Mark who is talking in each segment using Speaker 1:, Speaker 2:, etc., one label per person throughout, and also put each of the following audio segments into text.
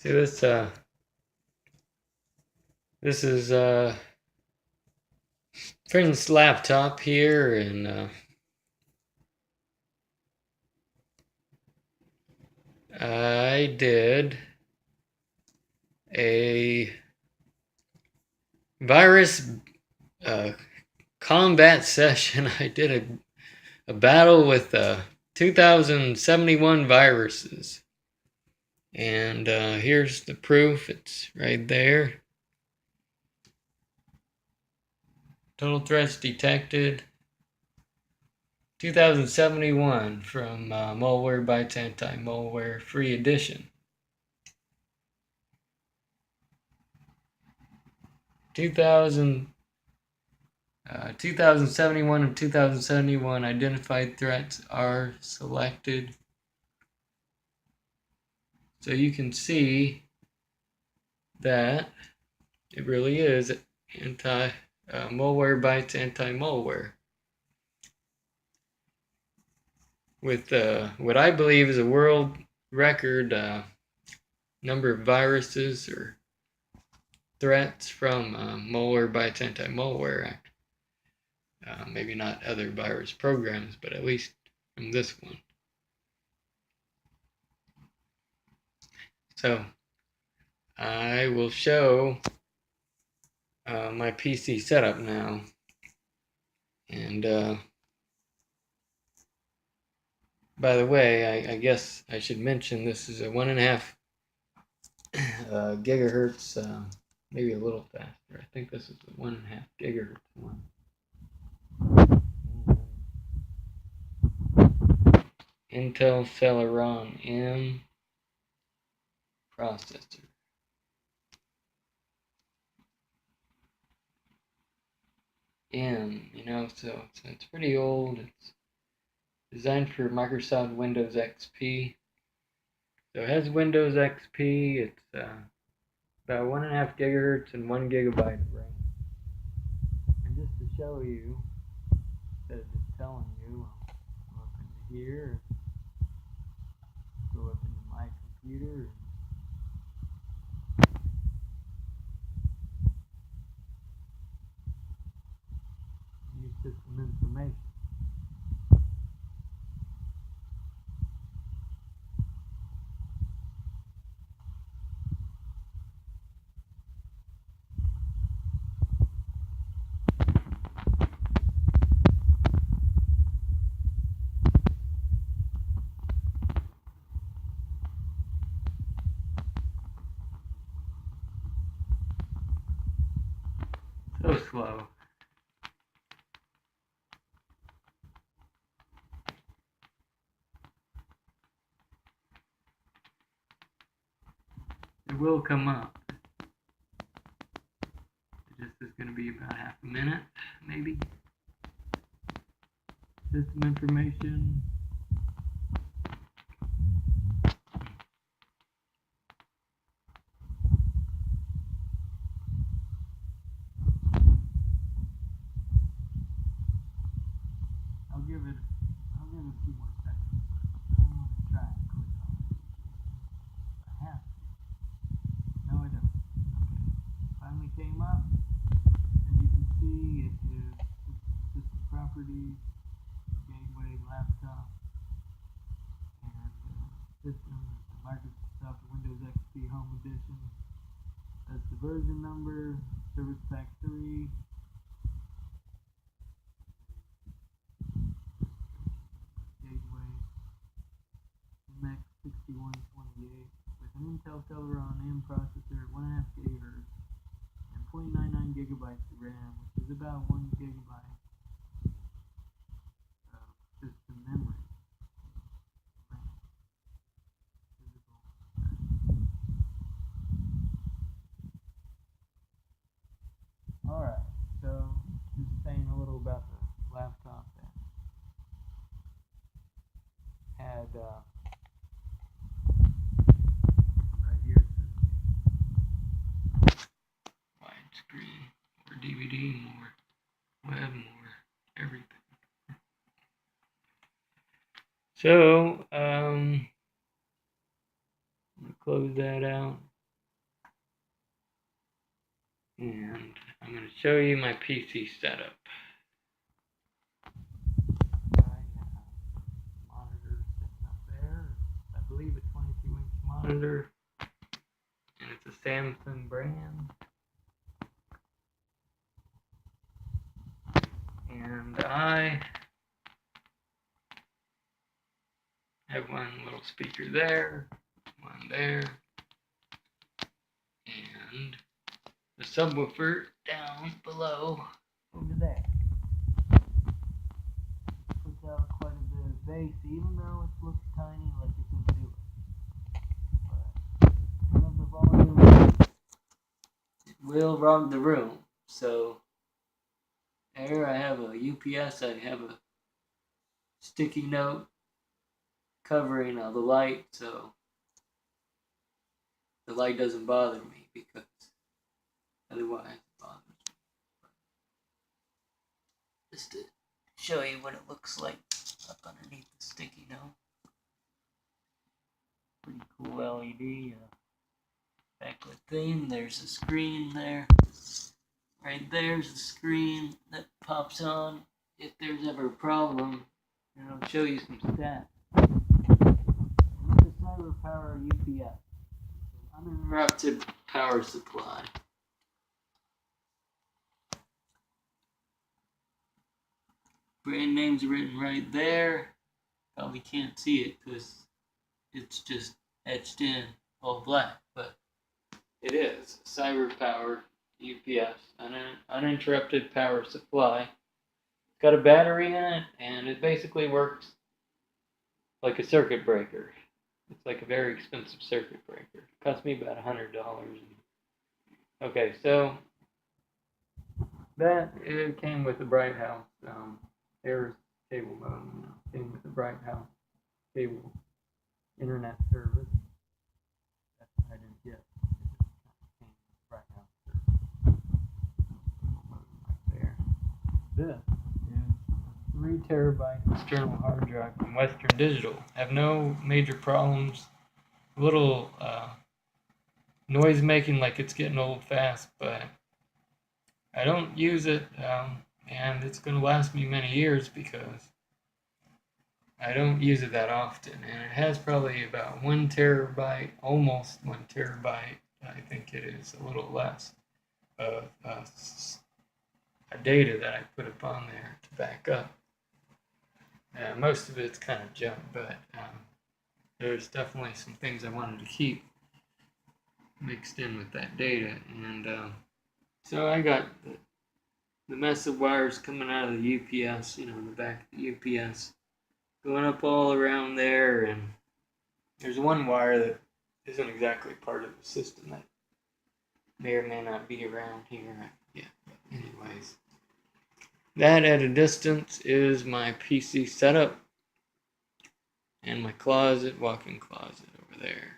Speaker 1: See this is friend's laptop here, and I did a virus combat session. I did a battle with 2071 viruses. And here's the proof. It's right there. Total threats detected. 2071 from Malwarebytes Anti-Malware Free Edition. 2071 and 2071 identified threats are selected. So you can see that it really is Malwarebytes Anti-Malware. With what I believe is a world record number of viruses or threats from Malwarebytes Anti-Malware. Maybe not other virus programs, but at least from this one. So I will show my PC setup now, and by the way, I guess I should mention this is a 1.5 gigahertz, maybe a little faster. I think this is a 1.5 gigahertz one. Intel Celeron M processor. So it's pretty old. It's designed for Microsoft Windows XP. So it has Windows XP. It's about 1.5 gigahertz and 1 gigabyte of RAM. And just to show you, instead of just telling you, I'll go up into here, go up into my computer. Use system information. So slow. It will come up. It just is going to be about half a minute, maybe. System information. I'll give it a few more seconds. I'm going to try and click on it. I have to. No, I don't. Okay. Finally came up. As you can see, it is system properties, gateway, laptop, and system is the Microsoft Windows XP Home Edition. That's the version number, Service Pack 3. Gateway, MX 6128 with an Intel Celeron M processor at 1.5 gigahertz and 0.99 gigabytes of RAM, which is about 1 gigabyte of system memory. Alright, so just saying a little about the laptop that had right here widescreen, more DVD, more web, more everything. So I'm gonna close that out. show you my PC setup. Monitor sitting up there. I believe a 22-inch monitor, and it's a Samsung brand. And I have one little speaker there, one there, and the subwoofer down below over there. Puts out quite a bit of bass, even though it looks tiny, like it can do it. But turn up the volume, it will rock the room. So here I have a UPS, I have a sticky note covering the light, so the light doesn't bother me, because otherwise it bothers me. Just to show you what it looks like up underneath the sticky note. Pretty cool LED backlit thing. There's a screen there. Right there's the screen that pops on if there's ever a problem, and I'll show you some stats. With the Cyber Power UPS, uninterrupted power supply. Brand name's written right there. Probably can't see it because it's just etched in all black, but it is Cyber Power UPS, uninterrupted power supply. It's got a battery in it, and it basically works like a circuit breaker. It's like a very expensive circuit breaker. It cost me about $100. Okay, so that it came with the Bright House. There's cable modem. Came with the Bright House cable internet service. That's what I didn't get. It came with the Bright House service. Right there. This is a 3 terabyte external hard drive from Western Digital. Have no major problems. A little noise making, like it's getting old fast, but I don't use it, and it's going to last me many years because I don't use it that often. And it has probably about 1 terabyte, almost 1 terabyte, I think it is, a little less, of data that I put up on there to back up. Most of it's kind of junk, but there's definitely some things I wanted to keep mixed in with that data. And so I got the mess of wires coming out of the UPS, the back of the UPS, going up all around there, and there's one wire that isn't exactly part of the system that may or may not be around here. Yeah, but anyways, that at a distance is my PC setup and my closet, walk-in closet over there.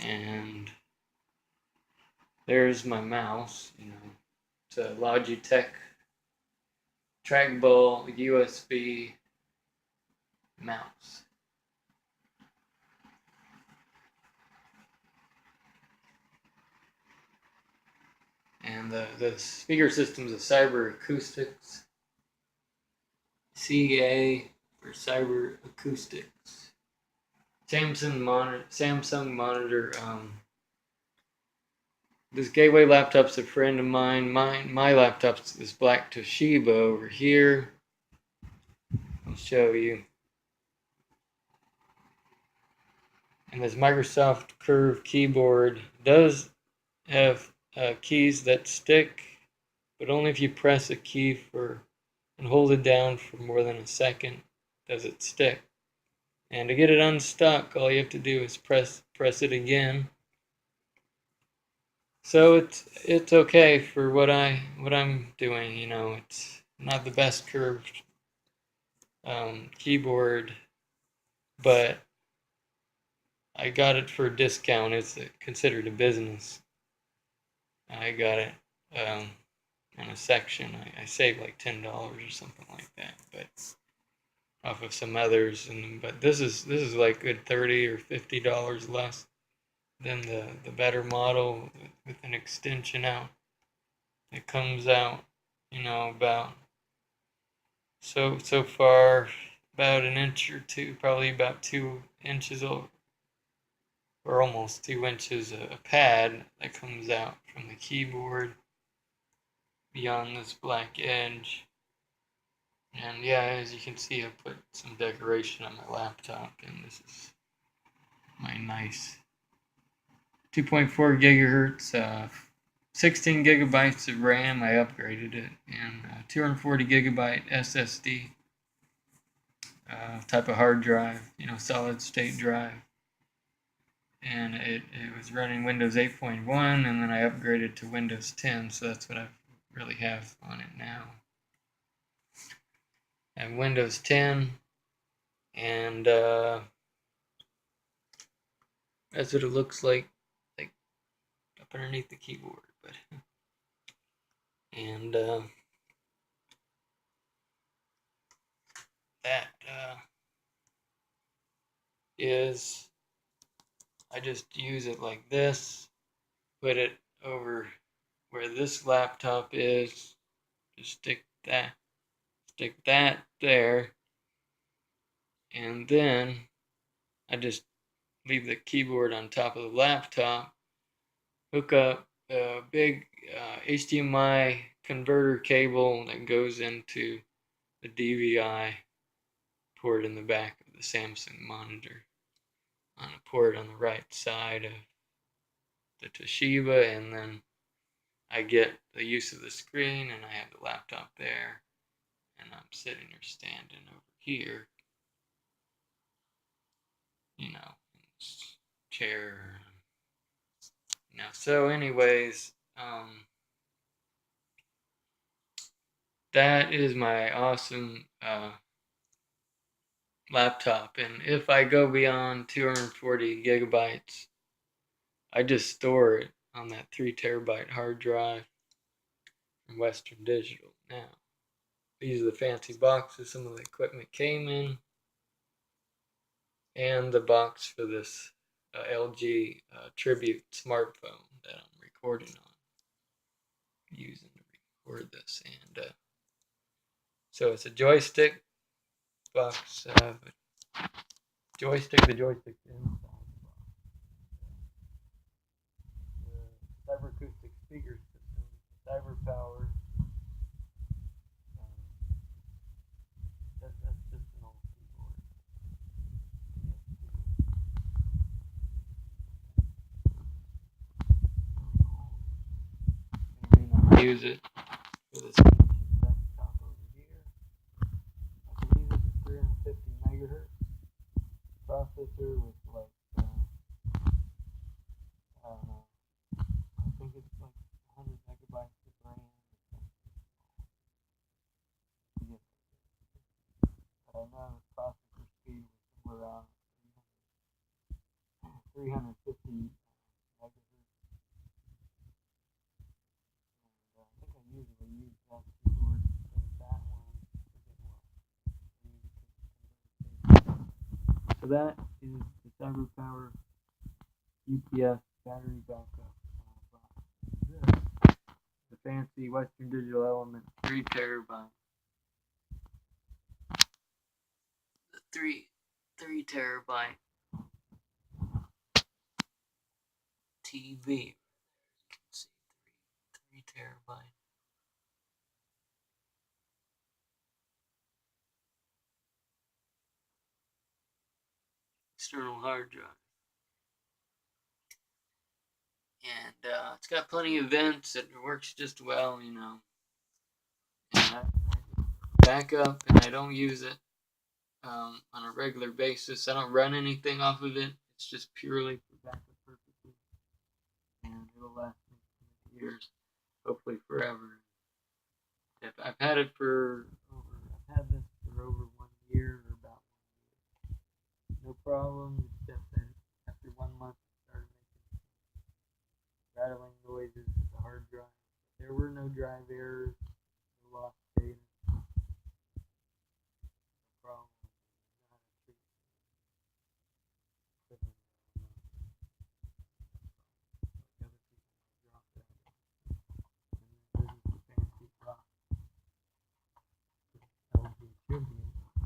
Speaker 1: And there's my mouse, it's a Logitech trackball USB mouse. And the speaker system's a Cyber Acoustics, CA for Cyber Acoustics. Samsung monitor. This Gateway laptop's a friend of mine. My laptop's this black Toshiba over here. I'll show you. And this Microsoft Curve keyboard does have keys that stick, but only if you press a key and hold it down for more than a second does it stick. And to get it unstuck, all you have to do is press it again. So it's okay for what I'm doing. It's not the best curved keyboard, but I got it for a discount. It's considered a business. I got it on a section. I saved like $10 or something like that, but off of some others. But this is like good $30 or $50 less
Speaker 2: than the better model with an extension out. It comes out, about so far about an inch or two, probably about 2 inches or almost 2 inches a pad that comes out from the keyboard beyond this black edge. And yeah, as you can see, I put some decoration on my laptop, and this is my nice 2.4 gigahertz, 16 gigabytes of RAM. I upgraded it, and 240 gigabyte SSD type of hard drive, solid state drive. And it was running Windows 8.1, and then I upgraded to Windows 10, so that's what I really have on it now. I have Windows 10, and that's what it looks like up underneath the keyboard. But and that is, I just use it like this, put it over where this laptop is, just stick that there, and then I just leave the keyboard on top of the laptop, hook up a big HDMI converter cable that goes into the DVI port in the back of the Samsung monitor on a port on the right side of the Toshiba, and then I get the use of the screen, and I have the laptop there, and I'm sitting or standing over here, in this chair. So anyways, that is my awesome laptop, and if I go beyond 240 gigabytes, I just store it on that 3 terabyte hard drive from Western Digital. Now, these are the fancy boxes some of the equipment came in, and the box for this LG Tribute smartphone that I'm recording on, using to record this. And so it's a joystick box, the joystick's inside the box. The cyber acoustic speaker system, cyber power. That's just an old keyboard. You may not use it for this desktop over here. I believe it's a 350 megahertz processor with like, I don't know, I think it's like 100 megabytes of RAM. I know the processor speed was somewhere around 350 megahertz. And I think I usually use that keyboard instead of that one. So that is the cyber power UPS battery backup box. This, the fancy Western Digital Element 3 terabyte. The 3 terabyte TV. You can see 3 terabyte. External hard drive. And it's got plenty of vents. It works just well, And I back up, and I don't use it on a regular basis. I don't run anything off of it. It's just purely for backup purposes, and it'll last me years, hopefully forever. I've had this for over 1 year, or about 1 year. No problem, except that after 1 month it started making rattling noises with the hard drive. There were no drive errors, no lost data. No problem.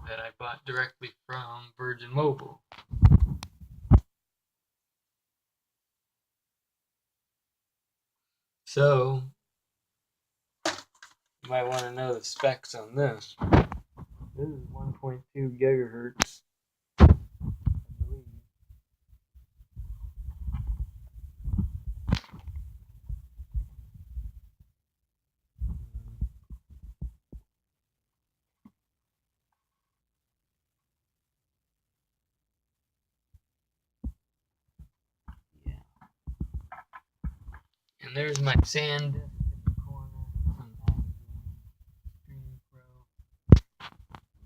Speaker 2: that I bought directly from Virgin Mobile. So, you might want to know the specs on this. This is 1.2 gigahertz, I believe. Yeah. And there's my SanDisk in the corner. Some magazine. Streaming Pro.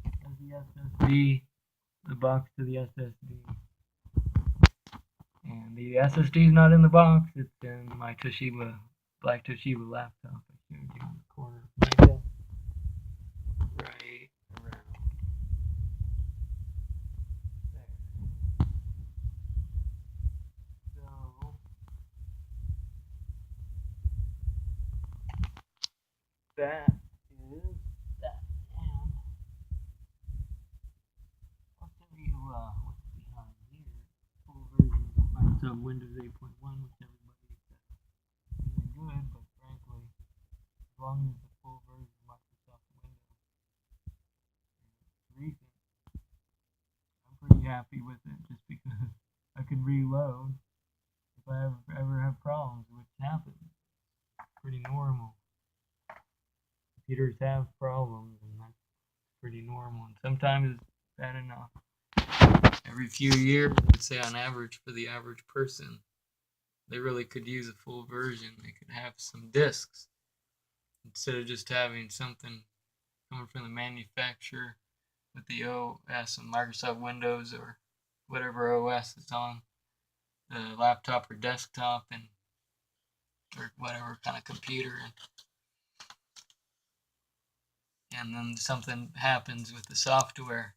Speaker 2: There's the SSD. The box to the SSD. And the SSD is not in the box. It's in my black Toshiba laptop. I showed you in the corner of my desk. Right around there. So that is that. And I'll tell you what's behind here. Full version of Microsoft Windows 8.1, which everybody says isn't good, but frankly, as long as the full version of Microsoft Windows is recent, I'm pretty happy with it just because I can reload if I ever have problems, which happens. Pretty normal. Computers have problems, and that's pretty normal. And sometimes it's bad enough. Every few years, I would say on average, for the average person, they really could use a full version. They could have some disks instead of just having something coming from the manufacturer with the OS and Microsoft Windows or whatever OS it's on the laptop or desktop and or whatever kind of computer, and then something happens with the software